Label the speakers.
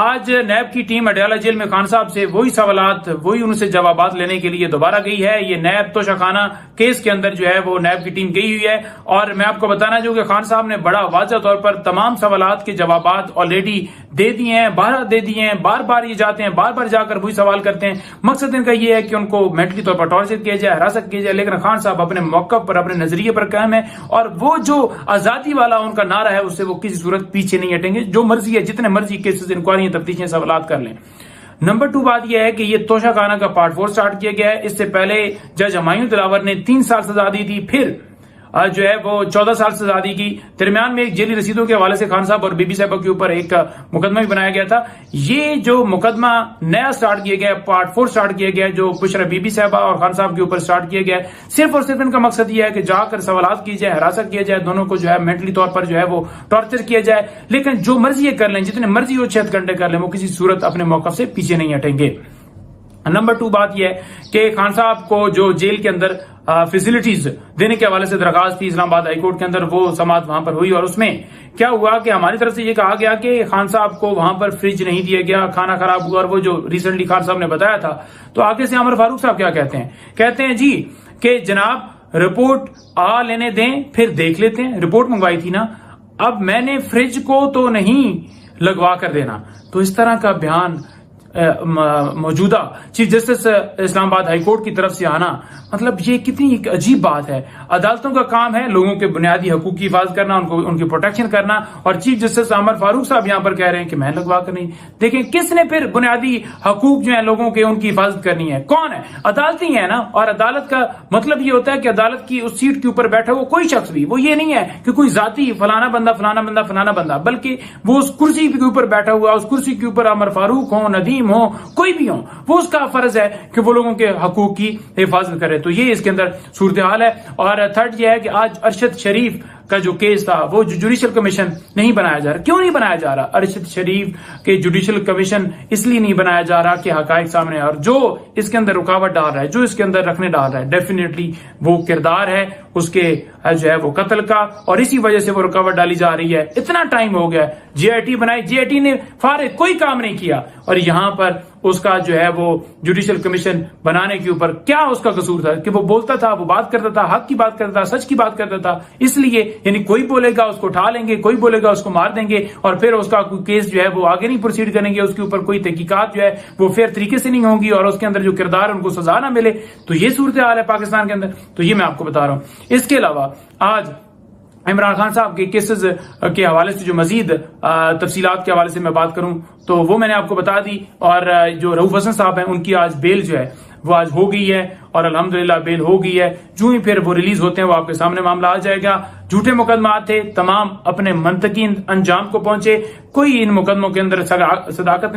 Speaker 1: آج نیب کی team Adiala jail میں خان صاحب سے وہی سوالات وہی ان سے جوابات لینے کے لیے دوبارہ گئی ہے. یہ نیب توشہ خانہ کیس کے اندر جو ہے وہ نیب کی ٹیم گئی ہوئی ہے اور میں آپ کو بتانا چاہوں کہ خان صاحب نے بڑا واضح طور پر تمام سوالات کے جوابات آلریڈی دے دیے ہیں, بارہ دے دیے ہیں. بار بار یہ جاتے ہیں, بار بار جا کر وہی سوال کرتے ہیں. مقصد ان کا یہ ہے کہ ان کو مینٹلی طور پر ٹارچر کیا جائے, ہراسٹ کیا جائے. لیکن خان صاحب اپنے موقف پر, اپنے نظریے پر قائم ہے اور وہ جو آزادی والا ان کا نعرہ ہے اس سے وہ کسی صورت پیچھے نہیں ہٹیں گے. جو مرضی ہے, جتنے مرضی کیسز, انکوائریاں, تفتیشیں, سوالات کر لیں. نمبر 2 بات یہ ہے کہ یہ توشہ خانہ کا پارٹ 4 سٹارٹ کیا گیا ہے. اس سے پہلے جج ہمایوں دلاور نے 3 سال سزا دی تھی, پھر جو ہے وہ 14 سال سزا دی کی. درمیان میں ایک جیلی رسیدوں کے حوالے سے خان صاحب اور بی بی صاحبہ کے اوپر ایک مقدمہ بھی بنایا گیا تھا. یہ جو مقدمہ نیا سٹارٹ کیا گیا, پارٹ 4 سٹارٹ کیا گیا, جو بشرا بی بی صاحبہ اور خان صاحب کے اوپر سٹارٹ کیا گیا, صرف اور صرف ان کا مقصد یہ ہے کہ جا کر سوالات کی جائے, ہراسٹ کیا جائے, دونوں کو جو ہے مینٹلی طور پر جو ہے وہ ٹارچر کیا جائے. لیکن جو مرضی یہ کر لیں, جتنے مرضی وہ 6 گھنٹے کر لیں, وہ کسی صورت اپنے موقف سے پیچھے نہیں ہٹیں گے. نمبر 2 بات یہ ہے کہ خان صاحب کو جو جیل کے اندر فیسلٹیز دینے کے حوالے سے درخواست تھی اسلام آباد ہائی کورٹ کے اندر, وہ سماعت وہاں پر ہوئی اور اس میں کیا ہوا کہ ہماری طرف سے یہ کہا گیا کہ خان صاحب کو وہاں پر فریج نہیں دیا گیا, کھانا خراب ہوا. اور وہ جو ریسنٹلی خان صاحب نے بتایا تھا, تو آگے سے عمر فاروق صاحب کیا کہتے ہیں, کہتے ہیں جی کہ جناب رپورٹ آ لینے دیں پھر دیکھ لیتے ہیں. رپورٹ منگوائی تھی نا, اب میں نے فریج کو تو نہیں لگوا کر دینا. تو اس طرح کا بیان موجودہ چیف جسٹس اسلام آباد ہائی کورٹ کی طرف سے آنا, مطلب یہ کتنی ایک عجیب بات ہے. عدالتوں کا کام ہے لوگوں کے بنیادی حقوق کی حفاظت کرنا, ان کی پروٹیکشن کرنا, اور چیف جسٹس عمر فاروق صاحب یہاں پر کہہ رہے ہیں کہ میں لگوا کر نہیں. دیکھیں کس نے پھر بنیادی حقوق جو ہیں لوگوں کے, ان کی حفاظت کرنی ہے؟ کون ہے؟ عدالت ہی ہے نا. اور عدالت کا مطلب یہ ہوتا ہے کہ عدالت کی اس سیٹ کے اوپر بیٹھا وہ کوئی شخص بھی, وہ یہ نہیں ہے کہ کوئی ذاتی فلانا بندہ فلانا بندہ فلانا بندہ, بلکہ وہ اس کرسی کے اوپر بیٹھا ہوا, اس کرسی کے اوپر عمر فاروق ہو, ندیم ہو, کوئی بھی ہو, وہ اس کا فرض ہے کہ وہ لوگوں کے حقوق کی حفاظت کرے. تو یہ اس کے اندر صورتحال ہے. اور 3rd یہ ہے کہ آج ارشد شریف کا جو کیس تھا وہ جوڈیشل کمیشن نہیں بنایا جا رہا. کیوں نہیں بنایا جا رہا؟ ارشد شریف کے جوڈیشل کمیشن اس لیے نہیں بنایا جا رہا کہ حقائق سامنے ہے, اور جو اس کے اندر رکاوٹ ڈال رہا ہے, جو اس کے اندر رکھنے ڈال رہا ہے, ڈیفینیٹلی وہ کردار ہے اس کے جو ہے وہ قتل کا, اور اسی وجہ سے وہ رکاوٹ ڈالی جا رہی ہے. اتنا ٹائم ہو گیا, جی آئی ٹی بنائی, جی آئی ٹی نے فارغ کوئی کام نہیں کیا, اور یہاں پر اس کا جو ہے وہ جوڈیشل کمیشن بنانے کے اوپر کیا اس کا قصور تھا کہ وہ بولتا تھا, وہ بات کرتا تھا, حق کی بات کرتا تھا, سچ کی بات کرتا تھا. اس لیے یعنی کوئی بولے گا اس کو اٹھا لیں گے, کوئی بولے گا اس کو مار دیں گے, اور پھر اس کا کوئی کیس جو ہے وہ آگے نہیں پروسیڈ کریں گے, اس کے اوپر کوئی تحقیقات جو ہے وہ فیئر طریقے سے نہیں ہوں گی, اور اس کے اندر جو کردار ان کو سزا نہ ملے. تو یہ صورتحال ہے پاکستان کے اندر. تو یہ میں آپ کو بتا رہا ہوں. اس کے علاوہ آج عمران خان صاحب کے کیسز کے حوالے سے جو مزید تفصیلات کے حوالے سے میں بات کروں تو وہ میں نے آپ کو بتا دی, اور جو رؤوف حسن صاحب ہیں ان کی آج بیل جو ہے وہ آج ہو گئی ہے, اور الحمدللہ بیل ہو گئی ہے. جو ہی پھر وہ ریلیز ہوتے ہیں وہ آپ کے سامنے معاملہ آ جائے گا. جھوٹے مقدمات تھے, تمام اپنے منطقی انجام کو پہنچے, کوئی ان مقدموں کے اندر صداقت نہیں.